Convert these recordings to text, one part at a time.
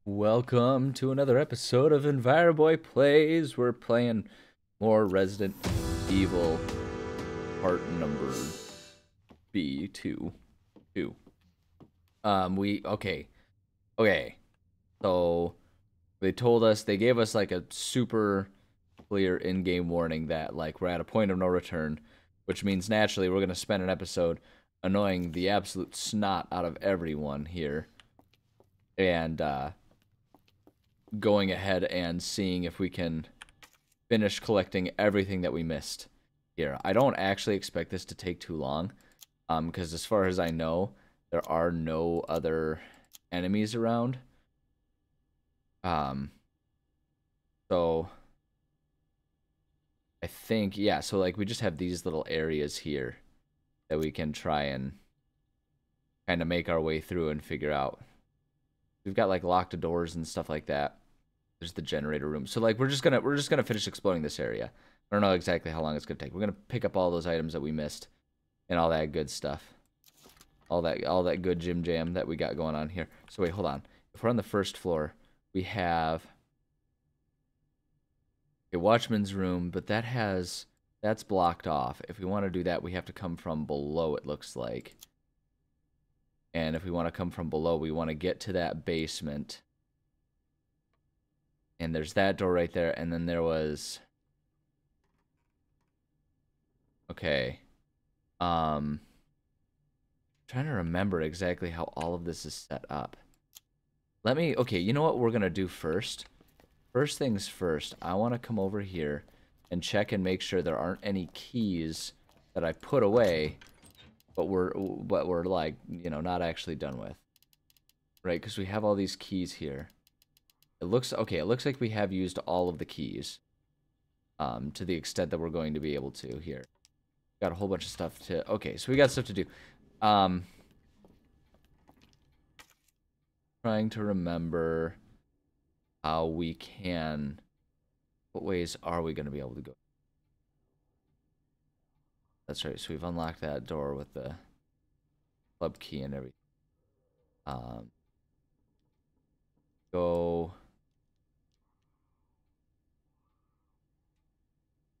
Welcome to another episode of Enviroboy Plays. We're playing more Resident Evil part number B2. Okay. So they gave us like a super clear in-game warning that like we're at a point of no return, which means naturally we're gonna spend an episode annoying the absolute snot out of everyone here. And going ahead and seeing if we can finish collecting everything that we missed here. I don't actually expect this to take too long, because as far as I know, there are no other enemies around. So I think, yeah, so like we just have these little areas here that we can try and kind of make our way through and figure out. We've got like locked doors and stuff like that. There's the generator room. So like we're just gonna finish exploring this area. I don't know exactly how long it's gonna take. We're gonna pick up all those items that we missed and all that good stuff. All that good Jim Jam that we got going on here. So wait, hold on. If we're on the first floor, we have a watchman's room, but that's blocked off. If we want to do that, we have to come from below, it looks like. And if we want to come from below, we want to get to that basement. And there's that door right there. And then there was... Okay. Trying to remember exactly how all of this is set up. Okay, you know what we're going to do first? First things first, I want to come over here and check and make sure there aren't any keys that I put away, but we're like, you know, not actually done with. Right, because we have all these keys here. It looks like we have used all of the keys. To the extent that we're going to be able to here. Got a whole bunch of stuff to... Okay, so we got stuff to do. Trying to remember how we can... What ways are we going to be able to go? That's right, so we've unlocked that door with the club key and everything. Go...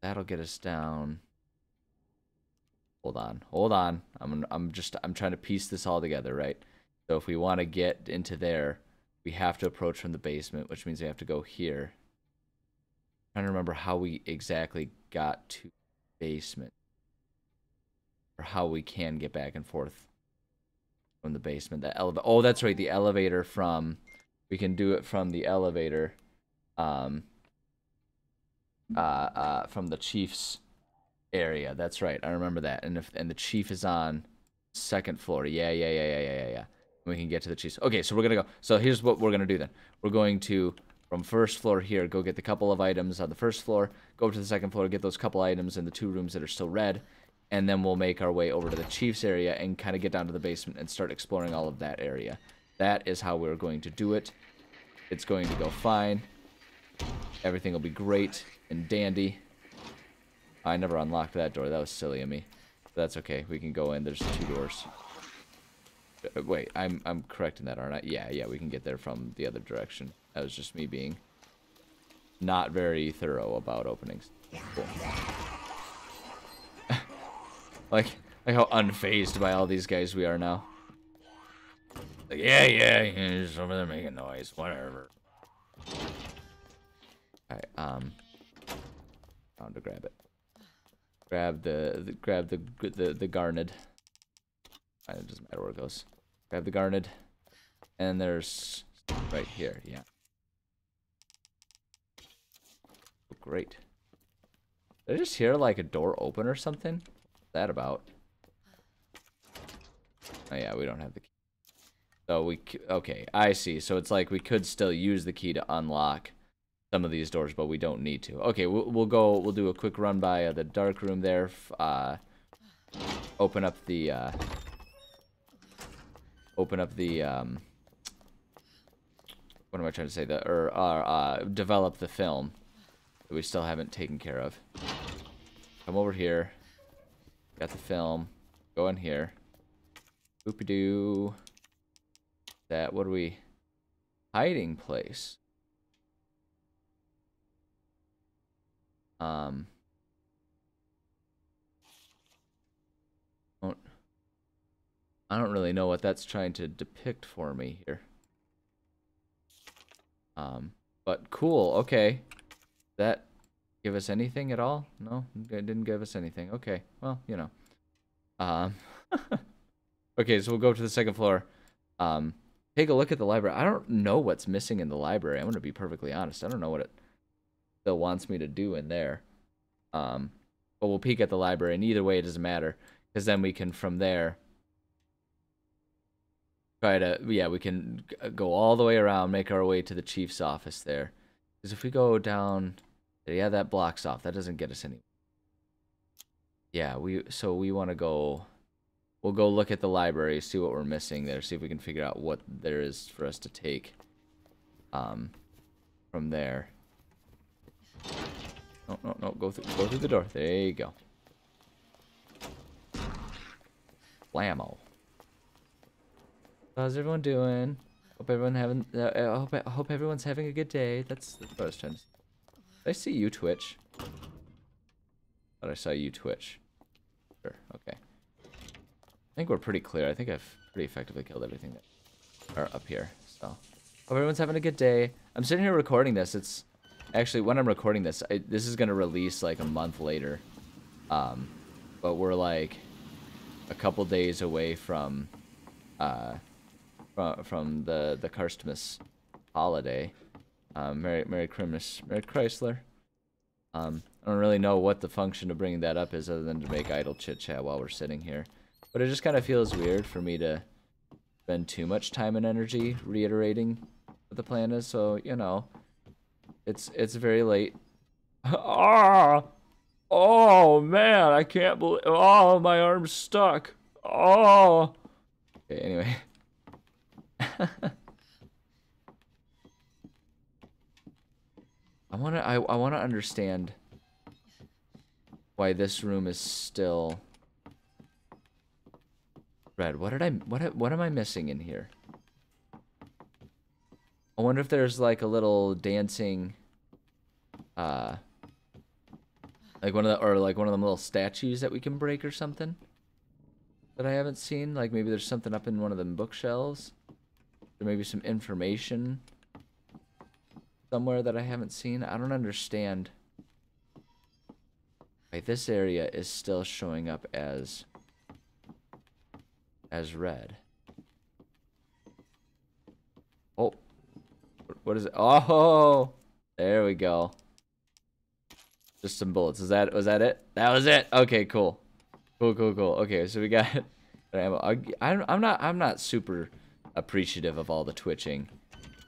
That'll get us down. Hold on. I'm trying to piece this all together, right? So if we want to get into there, we have to approach from the basement, which means we have to go here. I'm trying to remember how we exactly got to the basement. Or how we can get back and forth from the basement. Oh, that's right, the elevator from... We can do it from the elevator. From the chief's area. That's right. I remember that. And the chief is on second floor. Yeah. We can get to the chief's. Okay, so we're gonna go. So here's what we're gonna do then. We're going to, from first floor here, go get the couple of items on the first floor, go up to the second floor, get those couple items in the two rooms that are still red, and then we'll make our way over to the chief's area and kind of get down to the basement and start exploring all of that area. That is how we're going to do it. It's going to go fine. Everything will be great and dandy. I never unlocked that door. That was silly of me. But that's okay. We can go in. There's two doors. Wait, I'm correcting that, aren't I? Yeah, we can get there from the other direction. That was just me being not very thorough about openings. Cool. like how unfazed by all these guys we are now. Like, yeah, just over there making noise, whatever. Alright, time to grab it. Grab the garnet. It doesn't matter where it goes. Grab the garnet. And there's right here, yeah. Oh, great. Did I just hear like a door open or something? What's that about? Oh yeah, we don't have the key. So okay, I see. So it's like we could still use the key to unlock some of these doors, but we don't need to. Okay, we'll do a quick run by the dark room there. Open up the what am I trying to say? Develop the film that we still haven't taken care of. Come over here. Got the film. Go in here. Boopy-doo. That, what do we... hiding place. Don't- I don't really know what that's trying to depict for me here. But cool. Okay. That give us anything at all? No, it didn't give us anything. Okay. Well, you know. Okay, so we'll go to the second floor. Take a look at the library. I don't know what's missing in the library. I'm gonna be perfectly honest. I don't know what it still wants me to do in there. But we'll peek at the library, and either way, it doesn't matter, because then we can from there try to, yeah, we can go all the way around, make our way to the chief's office there. Because if we go down, yeah, that blocks off. That doesn't get us any. Yeah, so we want to go. We'll go look at the library, see what we're missing there, see if we can figure out what there is for us to take. From there. No, go through the door. There you go. Blammo. How's everyone doing? Hope everyone having. I hope everyone's having a good day. That's what I was trying to say. Did I see you twitch? Thought I saw you twitch. Sure. Okay. I think we're pretty clear. I think I've pretty effectively killed everything that are up here. So, hope everyone's having a good day. I'm sitting here recording this. It's actually when I'm recording this, this is gonna release like a month later. But we're like a couple days away from the Karstmas holiday. Merry Christmas, Merry Chrysler. I don't really know what the function of bringing that up is other than to make idle chit chat while we're sitting here. But it just kind of feels weird for me to spend too much time and energy reiterating what the plan is. So, you know, it's very late. Oh man, I can't believe. Oh, my arm's stuck. Oh. Okay, anyway. I wanna understand why this room is still red. What am I missing in here? I wonder if there's like a little dancing like one of them little statues that we can break or something that I haven't seen. Like maybe there's something up in one of them bookshelves. There may be some information somewhere that I haven't seen. I don't understand why this area is still showing up as red. Oh, what is it? Oh, there we go. Just some bullets. Was that it? That was it. Okay, cool. Cool. Okay, so we got ammo. I'm not super appreciative of all the twitching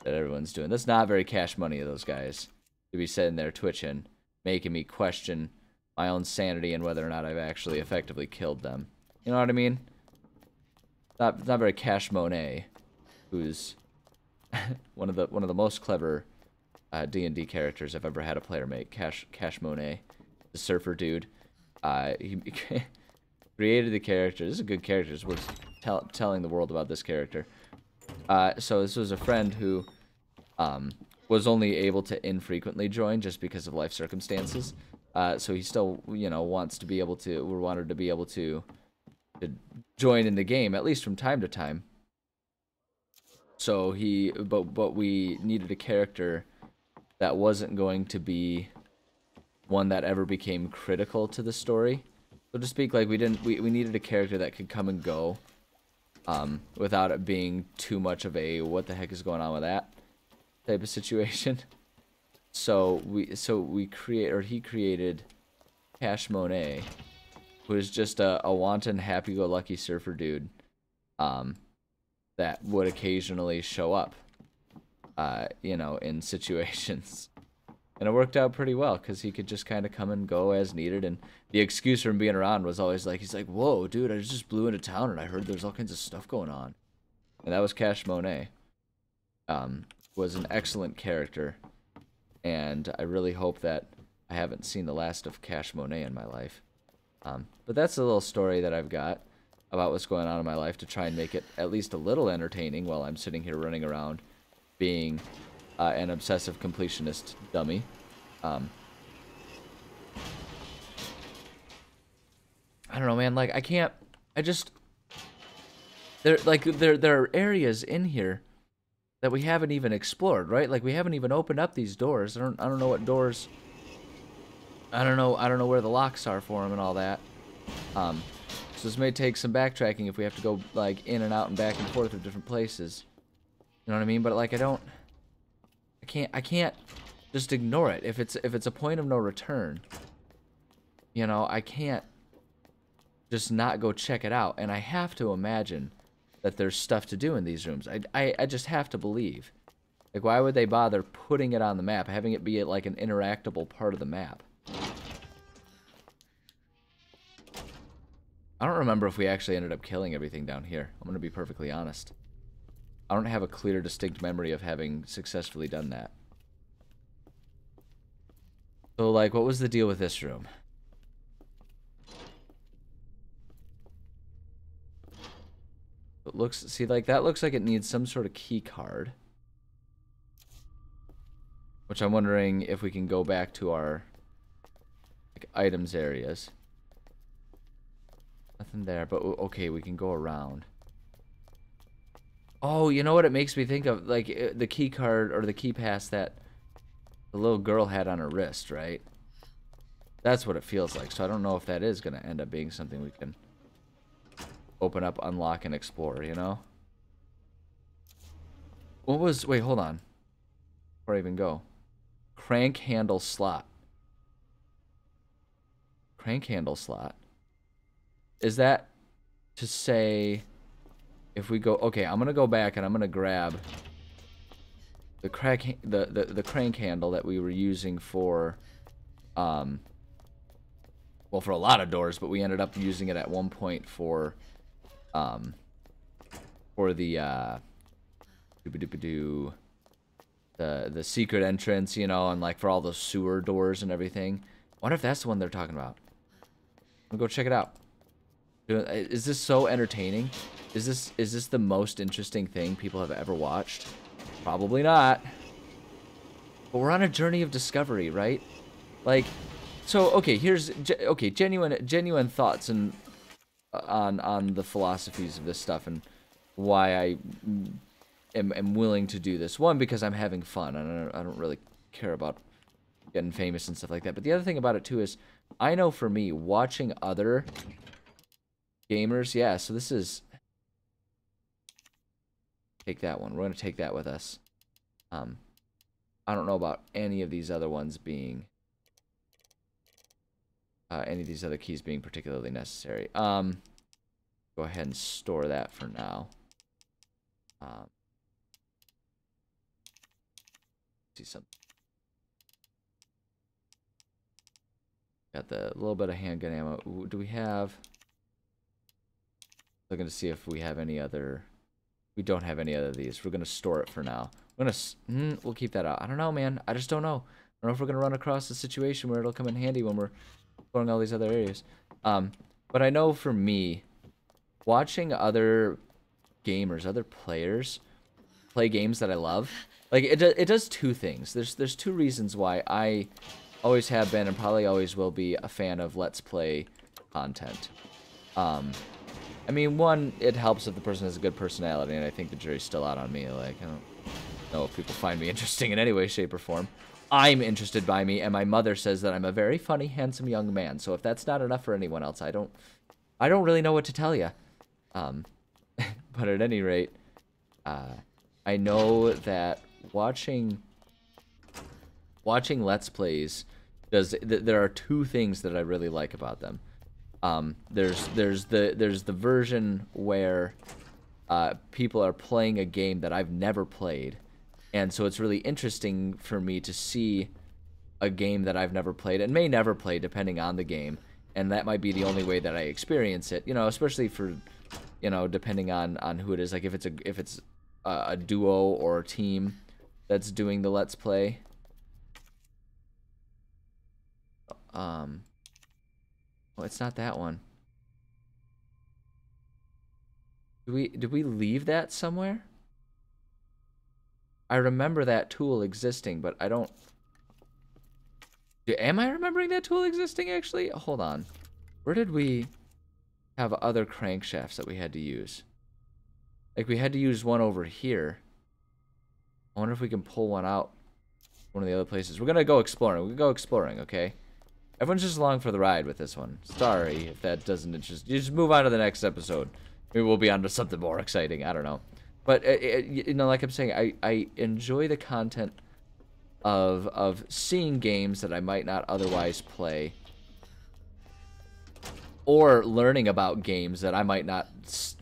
that everyone's doing. That's not very cash money of those guys to be sitting there twitching, making me question my own sanity and whether or not I've actually effectively killed them. You know what I mean? Not very Cash Monet, who's one of the most clever D&D characters I've ever had a player make. Cash Monet, the surfer dude. He created the character. This is a good character. It's worth telling the world about this character. So this was a friend who was only able to infrequently join just because of life circumstances. So he still, you know, wanted to be able to join in the game at least from time to time. So but we needed a character that wasn't going to be one that ever became critical to the story, so to speak. Like we needed a character that could come and go without it being too much of a what the heck is going on with that type of situation. So he created Cash Monet, who is just a wanton happy-go-lucky surfer dude that would occasionally show up you know, in situations. And it worked out pretty well because he could just kind of come and go as needed. And the excuse for him being around was always like, he's like, whoa, dude, I just blew into town and I heard there's all kinds of stuff going on. And that was Cash Monet. Was an excellent character. And I really hope that I haven't seen the last of Cash Monet in my life. But that's a little story that I've got about what's going on in my life to try and make it at least a little entertaining while I'm sitting here running around being an obsessive completionist dummy. I don't know, man. Like, I can't. I just there are areas in here that we haven't even explored, right? Like, we haven't even opened up these doors. I don't know what doors. I don't know where the locks are for them and all that. So this may take some backtracking if we have to go like in and out and back and forth of different places. You know what I mean? But like, I can't just ignore it. If it's a point of no return, you know, I can't just not go check it out. And I have to imagine that there's stuff to do in these rooms. I just have to believe. Like, why would they bother putting it on the map, having it be like an interactable part of the map? I don't remember if we actually ended up killing everything down here. I'm going to be perfectly honest. I don't have a clear, distinct memory of having successfully done that. So, like, what was the deal with this room? It looks, see, like, that looks like it needs some sort of key card. Which I'm wondering if we can go back to our, like, items areas. Nothing there, but okay, we can go around. Oh, you know what it makes me think of? Like, the key card or the key pass that the little girl had on her wrist, right? That's what it feels like. So I don't know if that is going to end up being something we can open up, unlock, and explore, you know? What was... Wait, hold on. Before I even go. Crank handle slot. Crank handle slot. Is that to say... If we go... Okay, I'm going to go back and I'm going to grab the crank handle that we were using for... well, for a lot of doors, but we ended up using it at one point for the the secret entrance, you know, and like for all those sewer doors and everything. I wonder if that's the one they're talking about. I'm gonna go check it out. Is this so entertaining? Is this the most interesting thing people have ever watched? Probably not. But we're on a journey of discovery, right? Like, so okay, here's genuine thoughts and on the philosophies of this stuff and why I am willing to do this. One, because I'm having fun and I don't really care about getting famous and stuff like that. But the other thing about it too is I know for me, watching other gamers, yeah, so this is... Take that one. We're going to take that with us. I don't know about any of these other ones being... any of these other keys being particularly necessary. Go ahead and store that for now. See something. Got the little bit of handgun ammo. Ooh, do we have... Looking to see if we have any other... We don't have any other of these. We're going to store it for now. We'll keep that out. I don't know, man. I just don't know. I don't know if we're going to run across a situation where it'll come in handy when we're exploring all these other areas. But I know for me, watching other gamers, other players play games that I love, like it does two things. There's two reasons why I always have been and probably always will be a fan of Let's Play content. I mean, one, it helps if the person has a good personality, and I think the jury's still out on me. Like, I don't know if people find me interesting in any way, shape, or form. I'm interested by me, and my mother says that I'm a very funny, handsome young man. So if that's not enough for anyone else, I don't really know what to tell you. But at any rate, I know that watching Let's Plays there are two things that I really like about them. There's the version where people are playing a game that I've never played, and so it's really interesting for me to see a game that I've never played and may never play depending on the game, and that might be the only way that I experience it, you know, especially for, you know, depending on who it is, like if it's a duo or a team that's doing the Let's Play. Well, it's not that one. Did we leave that somewhere? I remember that tool existing, but I don't... Am I remembering that tool existing, actually? Hold on. Where did we have other crankshafts that we had to use? Like, we had to use one over here. I wonder if we can pull one out one of the other places. We're gonna go exploring. We're gonna go exploring, okay? Everyone's just along for the ride with this one. Sorry if that doesn't interest you. Just move on to the next episode. Maybe we'll be on to something more exciting. I don't know. But, you know, like I'm saying, I enjoy the content of seeing games that I might not otherwise play, or learning about games that I might not,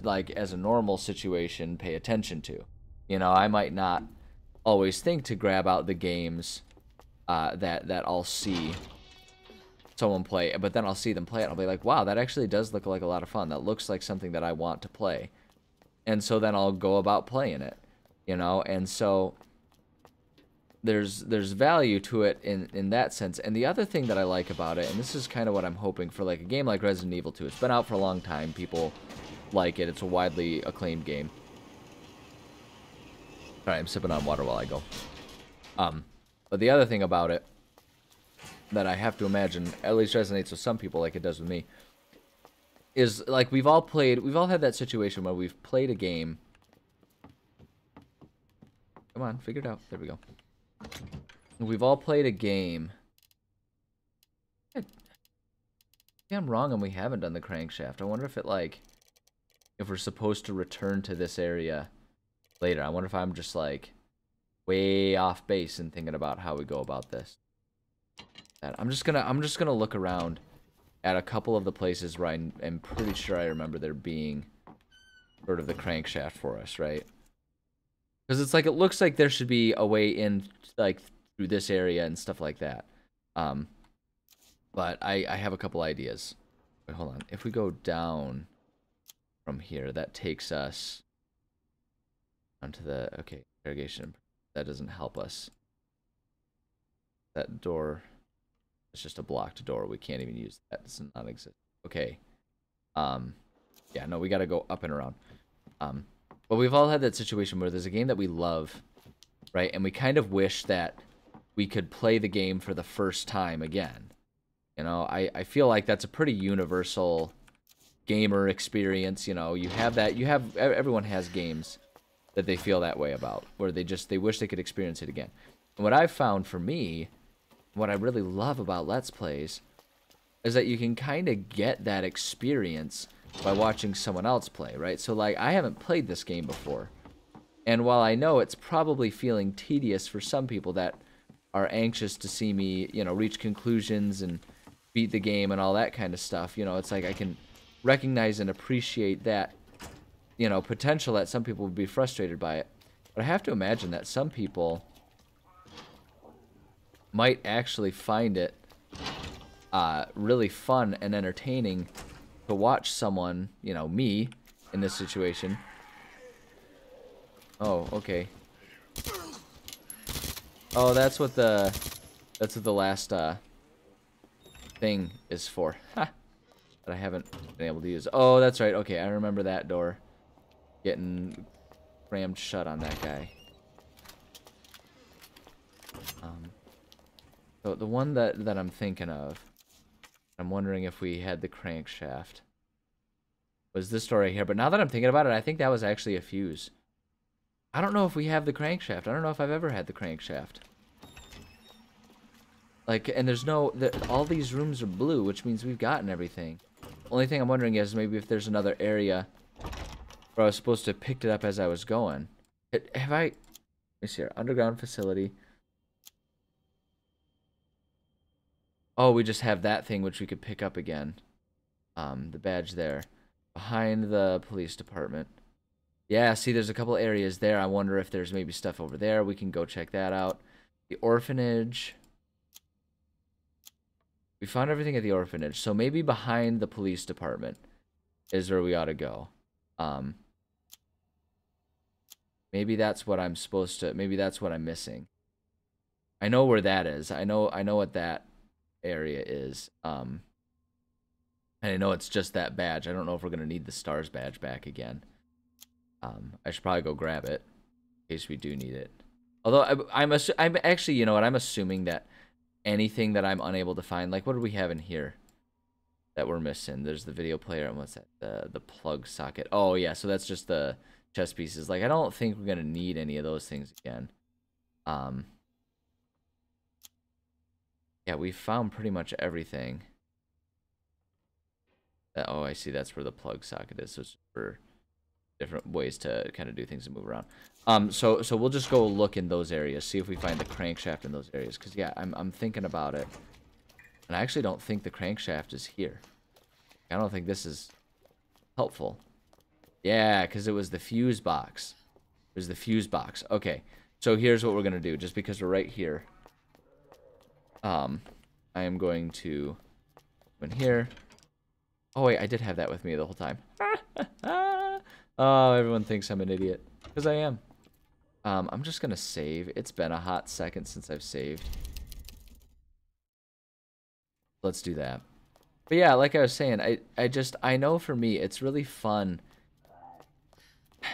like, as a normal situation, pay attention to. You know, I might not always think to grab out the games that I'll see someone play, but then I'll see them play it, and I'll be like, wow, that actually does look like a lot of fun. That looks like something that I want to play. And so then I'll go about playing it, you know? And so there's value to it in that sense. And the other thing that I like about it, and this is kind of what I'm hoping for, like a game like Resident Evil 2. It's been out for a long time. People like it. It's a widely acclaimed game. Alright, I'm sipping on water while I go. But the other thing about it that I have to imagine at least resonates with some people like it does with me is, like, we've all had that situation where we've played a game. Come on, figure it out. There we go. We've all played a game. Maybe I'm wrong and we haven't done the crankshaft. I wonder if it, like, if we're supposed to return to this area later. I wonder if I'm just, like, way off base and thinking about how we go about this. I'm just gonna look around at a couple of the places where I'm pretty sure I remember there being sort of the crankshaft for us, right? Because it's like, it looks like there should be a way in, like, through this area and stuff like that. But I have a couple ideas. Wait, hold on. If we go down from here, that takes us onto the, okay, interrogation. That doesn't help us. That door, it's just a blocked door. We can't even use that. It's non-existent. Okay. Yeah, no, we gotta go up and around. But we've all had that situation where there's a game that we love, right? And we kind of wish that we could play the game for the first time again. You know, I feel like that's a pretty universal gamer experience. You know, you have that, everyone has games that they feel that way about, where they wish they could experience it again. And what I've found for me, what I really love about Let's Plays, is that you can kind of get that experience by watching someone else play, right? So, like, I haven't played this game before. And while I know it's probably feeling tedious for some people that are anxious to see me, you know, reach conclusions and beat the game and all that kind of stuff, you know, it's like I can recognize and appreciate that, you know, potential that some people would be frustrated by it. But I have to imagine that some people might actually find it really fun and entertaining to watch someone, you know, me, in this situation. Oh, okay. Oh, that's what the last thing is for. Ha! That I haven't been able to use. Oh, that's right. Okay, I remember that door getting rammed shut on that guy. So the one that I'm thinking of, I'm wondering if we had the crankshaft, was this door right here. But now that I'm thinking about it, I think that was actually a fuse. I don't know if we have the crankshaft. I don't know if I've ever had the crankshaft. Like, and there's no, all these rooms are blue, which means we've gotten everything. Only thing I'm wondering is maybe if there's another area where I was supposed to have picked it up as I was going. Have I, let me see here, underground facility. Oh, we just have that thing which we could pick up again. The badge there. Behind the police department. Yeah, see, there's a couple areas there. I wonder if there's maybe stuff over there. We can go check that out. The orphanage. We found everything at the orphanage. So maybe behind the police department is where we ought to go. Maybe that's what I'm supposed to... Maybe that's what I'm missing. I know where that is. I know what that area is. And I know it's just that badge. I don't know if we're going to need the STARS badge back again. I should probably go grab it in case we do need it. Although I'm actually, you know what? I'm assuming that anything that I'm unable to find, like what do we have in here that we're missing? There's the video player and what's that? The plug socket. Oh yeah, so that's just the chess pieces. Like I don't think we're gonna need any of those things again. Yeah, we found pretty much everything. Oh, I see. That's where the plug socket is. So it's for different ways to kind of do things and move around. So we'll just go look in those areas, see if we find the crankshaft in those areas. Cause yeah, I'm thinking about it, and I actually don't think the crankshaft is here. I don't think this is helpful. Yeah, cause it was the fuse box. It was the fuse box. Okay, so here's what we're gonna do. Just because we're right here, I am going to go in here. Oh wait, I did have that with me the whole time. Oh, everyone thinks I'm an idiot. Because I am. I'm just going to save. It's been a hot second since I've saved. Let's do that. But yeah, like I was saying, I know for me, it's really fun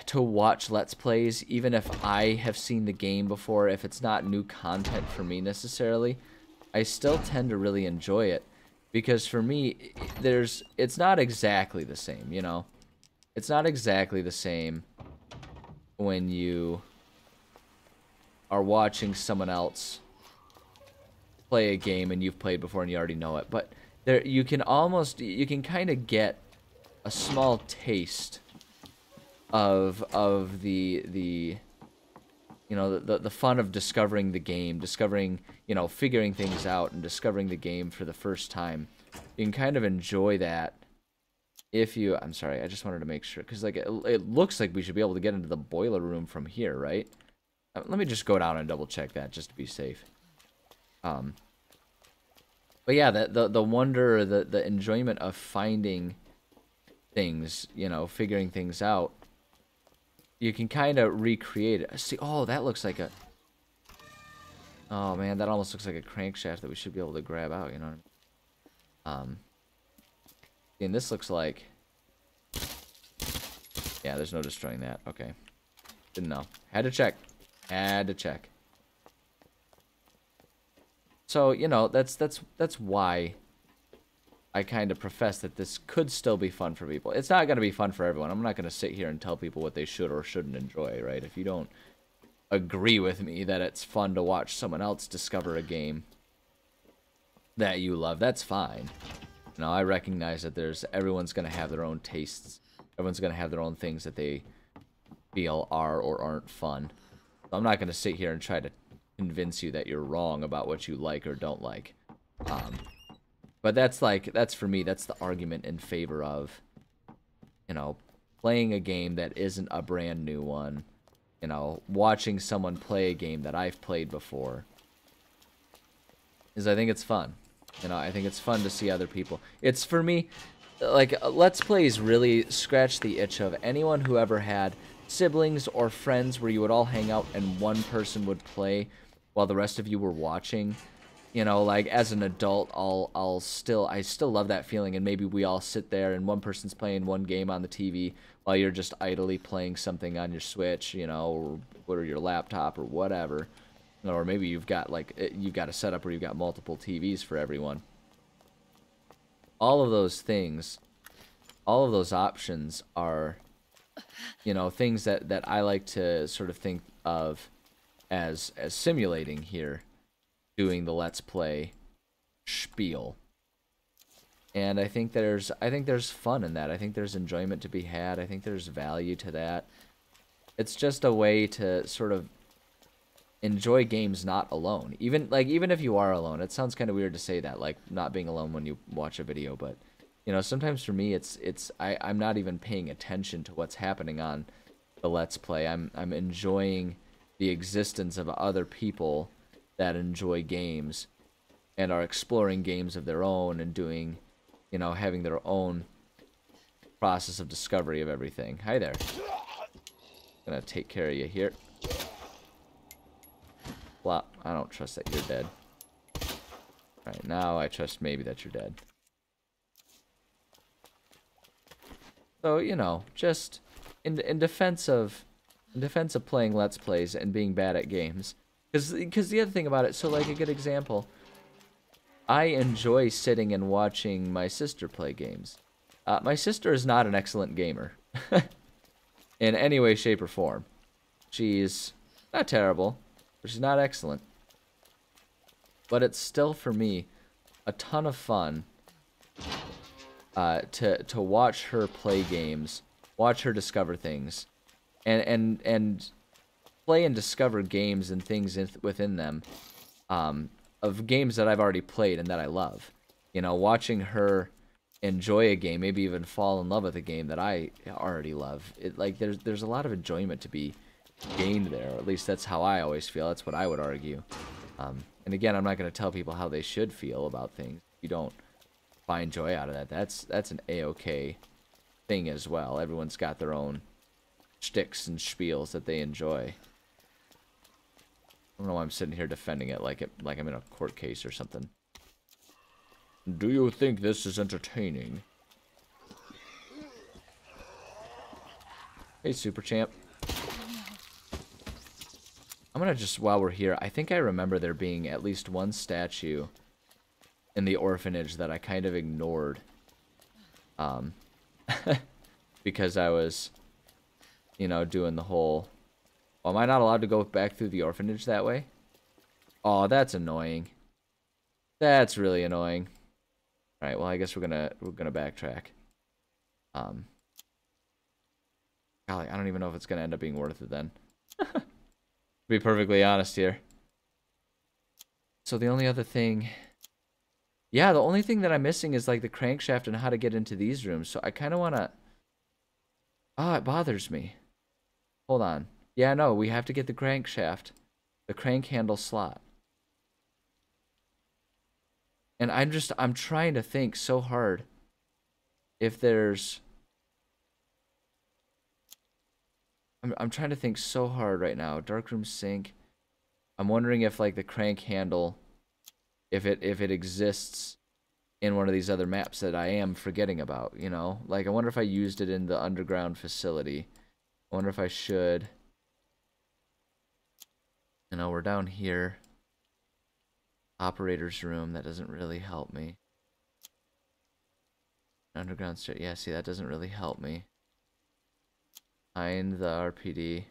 to watch Let's Plays, even if I have seen the game before, if it's not new content for me necessarily. I still tend to really enjoy it. Because for me, it's not exactly the same, you know? It's not exactly the same when you are watching someone else play a game and you've played before and you already know it. But there, you can kind of get a small taste of the you know, the fun of discovering the game, discovering, you know, figuring things out and discovering the game for the first time. You can kind of enjoy that if you... I'm sorry, I just wanted to make sure, because like it looks like we should be able to get into the boiler room from here, right? Let me just go down and double check that just to be safe. But yeah, the wonder, the enjoyment of finding things, you know, figuring things out, you can kind of recreate it. See, oh, that looks like a... Oh man, that almost looks like a crankshaft that we should be able to grab out, you know what I mean? And this looks like... Yeah, there's no destroying that. Okay. Didn't know. Had to check. Had to check. So, you know, that's why I kind of profess that this could still be fun for people. It's not going to be fun for everyone. I'm not going to sit here and tell people what they should or shouldn't enjoy, right? If you don't agree with me that it's fun to watch someone else discover a game that you love, that's fine. You know, I recognize that everyone's going to have their own tastes. Everyone's going to have their own things that they feel are or aren't fun. So I'm not going to sit here and try to convince you that you're wrong about what you like or don't like. But that's for me, that's the argument in favor of, you know, playing a game that isn't a brand new one. You know, watching someone play a game that I've played before. I think it's fun. You know, I think it's fun to see other people. It's, for me, like, Let's Plays really scratch the itch of anyone who ever had siblings or friends where you would all hang out and one person would play while the rest of you were watching. You know, like, as an adult, I still love that feeling, and maybe we all sit there and one person's playing one game on the TV while you're just idly playing something on your Switch, you know, or your laptop or whatever. Or maybe you've got a setup where you've got multiple TVs for everyone. All of those things, all of those options are, you know, things that I like to sort of think of as simulating here, doing the Let's Play spiel. And I think there's fun in that. I think there's enjoyment to be had. I think there's value to that. It's just a way to sort of enjoy games not alone. Even if you are alone, it sounds kind of weird to say that, like not being alone when you watch a video, but you know, sometimes for me I'm not even paying attention to what's happening on the Let's Play. I'm enjoying the existence of other people that enjoy games and are exploring games of their own and doing, you know, having their own process of discovery of everything. Hi there. Gonna take care of you here. Flop. I don't trust that you're dead. Alright, now I trust maybe that you're dead. So, you know, just in defense of in defense of playing Let's Plays and being bad at games. Because the other thing about it, so like a good example, I enjoy sitting and watching my sister play games. My sister is not an excellent gamer in any way, shape, or form. She's not terrible, but she's not excellent. But it's still, for me, a ton of fun to watch her play games, watch her discover things, and play and discover games and things within them, of games that I've already played and that I love. You know, watching her enjoy a game, maybe even fall in love with a game that I already love. Like there's a lot of enjoyment to be gained there. Or at least that's how I always feel. That's what I would argue. And again, I'm not going to tell people how they should feel about things. If you don't find joy out of that, that's an A-okay thing as well. Everyone's got their own shticks and spiels that they enjoy. I don't know why I'm sitting here defending it like I'm in a court case or something. Do you think this is entertaining? Hey, Super Champ. I'm gonna just, while we're here, I think I remember there being at least one statue in the orphanage that I kind of ignored. Because I was, you know, doing the whole... Oh, am I not allowed to go back through the orphanage that way? Oh, that's annoying. That's really annoying. Alright, well, I guess we're gonna backtrack. Golly, I don't even know if it's gonna end up being worth it then. To be perfectly honest here. So the only other thing... Yeah, the only thing that I'm missing is like the crankshaft and how to get into these rooms. So I kind of want to... Oh, it bothers me. Hold on. Yeah, no, we have to get the crankshaft. The crank handle slot. And I'm trying to think so hard if there's... I'm trying to think so hard right now. Darkroom sink. I'm wondering if like the crank handle, if it exists in one of these other maps that I am forgetting about, you know? Like I wonder if I used it in the underground facility. I wonder if I should. You know, we're down here. Operator's room, that doesn't really help me. Underground stair, yeah, see, that doesn't really help me. Behind the RPD.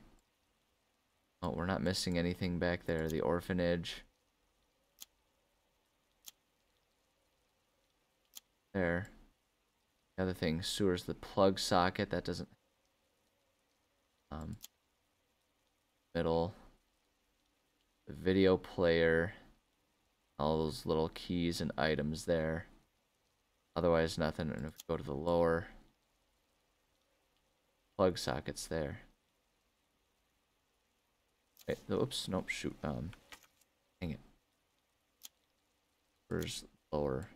Oh, we're not missing anything back there. The orphanage. There. The other thing, sewers, the plug socket, that doesn't... Middle. The video player. All those little keys and items there. Otherwise, nothing. And if we go to the lower... Plug sockets there. Wait, oops, nope, shoot. Dang it. Where's lower?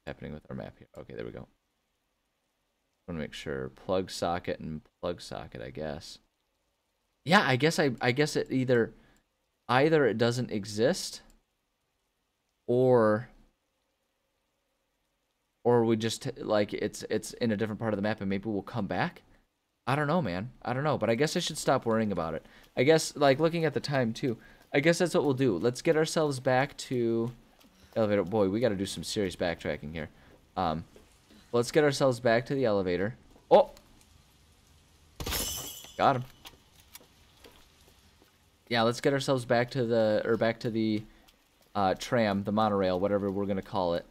Happening with our map here. Okay, there we go. I want to make sure. Plug socket and plug socket, I guess. Yeah, I guess it either it doesn't exist, or we just like it's in a different part of the map and maybe we'll come back. I don't know, man. I don't know, but I guess I should stop worrying about it. I guess, like, looking at the time, too, I guess that's what we'll do. Let's get ourselves back to elevator. Boy, we got to do some serious backtracking here. Let's get ourselves back to the elevator. Oh! Got him. Yeah, let's get ourselves back to the tram, the monorail, whatever we're going to call it.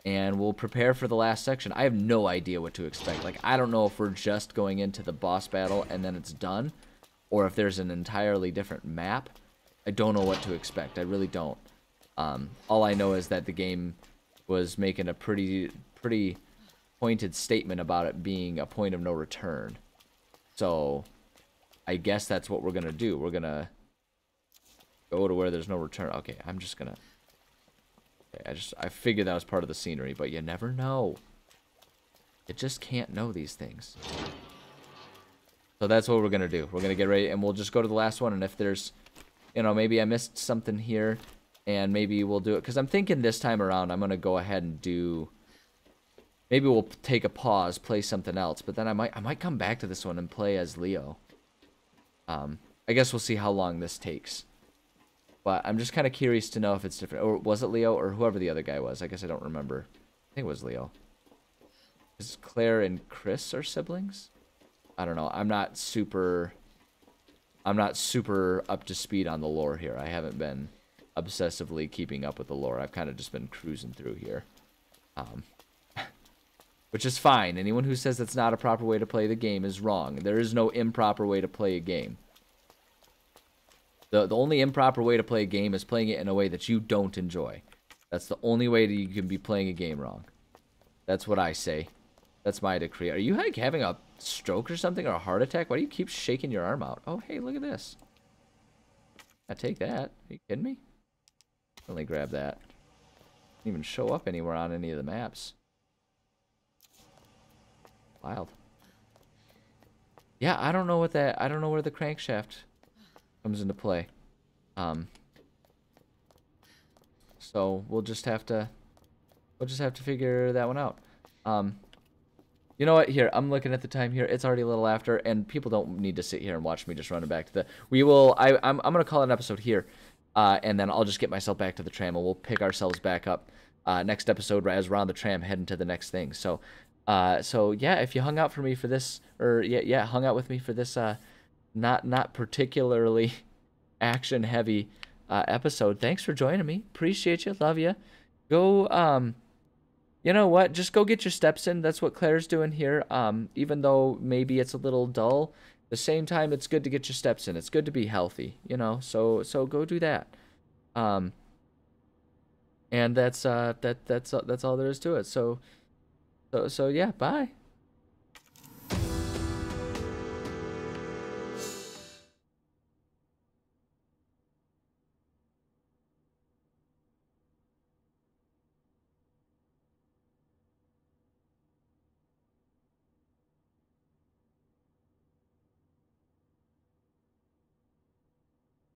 And we'll prepare for the last section. I have no idea what to expect. Like, I don't know if we're just going into the boss battle and then it's done, or if there's an entirely different map. I don't know what to expect. I really don't. All I know is that the game was making a pretty pointed statement about it being a point of no return. So, I guess that's what we're gonna do. We're gonna go to where there's no return. Okay, I'm just gonna... I figured that was part of the scenery, but you never know. You just can't know these things. So that's what we're going to do. We're going to get ready, and we'll just go to the last one, and if there's, you know, maybe I missed something here, and maybe we'll do it. Because I'm thinking this time around, I'm going to go ahead and do... Maybe we'll take a pause, play something else, but then I might come back to this one and play as Leo. I guess we'll see how long this takes. But I'm just kind of curious to know if it's different. Or was it Leo or whoever the other guy was? I guess I don't remember. I think it was Leo. Is Claire and Chris are siblings? I don't know. I'm not super up to speed on the lore here. I haven't been obsessively keeping up with the lore. I've kind of just been cruising through here. Which is fine. Anyone who says that's not a proper way to play the game is wrong. There is no improper way to play a game. The only improper way to play a game is playing it in a way that you don't enjoy. That's the only way that you can be playing a game wrong. That's what I say. That's my decree. Are you like having a stroke or something, or a heart attack? Why do you keep shaking your arm out? Oh, hey, look at this. I take that. Are you kidding me? Let me grab that. Didn't even show up anywhere on any of the maps. Wild. Yeah, I don't know what that. I don't know where the crankshaft comes into play. So we'll just have to figure that one out. You know what? Here, I'm looking at the time here. It's already a little after, and people don't need to sit here and watch me just running back to the. We will. I'm gonna call it an episode here, and then I'll just get myself back to the tram, and we'll pick ourselves back up next episode as we're on the tram heading to the next thing. So yeah, if you hung out for me for this, or hung out with me for this, not particularly action heavy episode. Thanks for joining me. Appreciate you. Love you. Go. You know what? Just go get your steps in. That's what Claire's doing here. Even though maybe it's a little dull, at the same time it's good to get your steps in. It's good to be healthy, you know. So go do that. And that's all there is to it. So yeah, bye.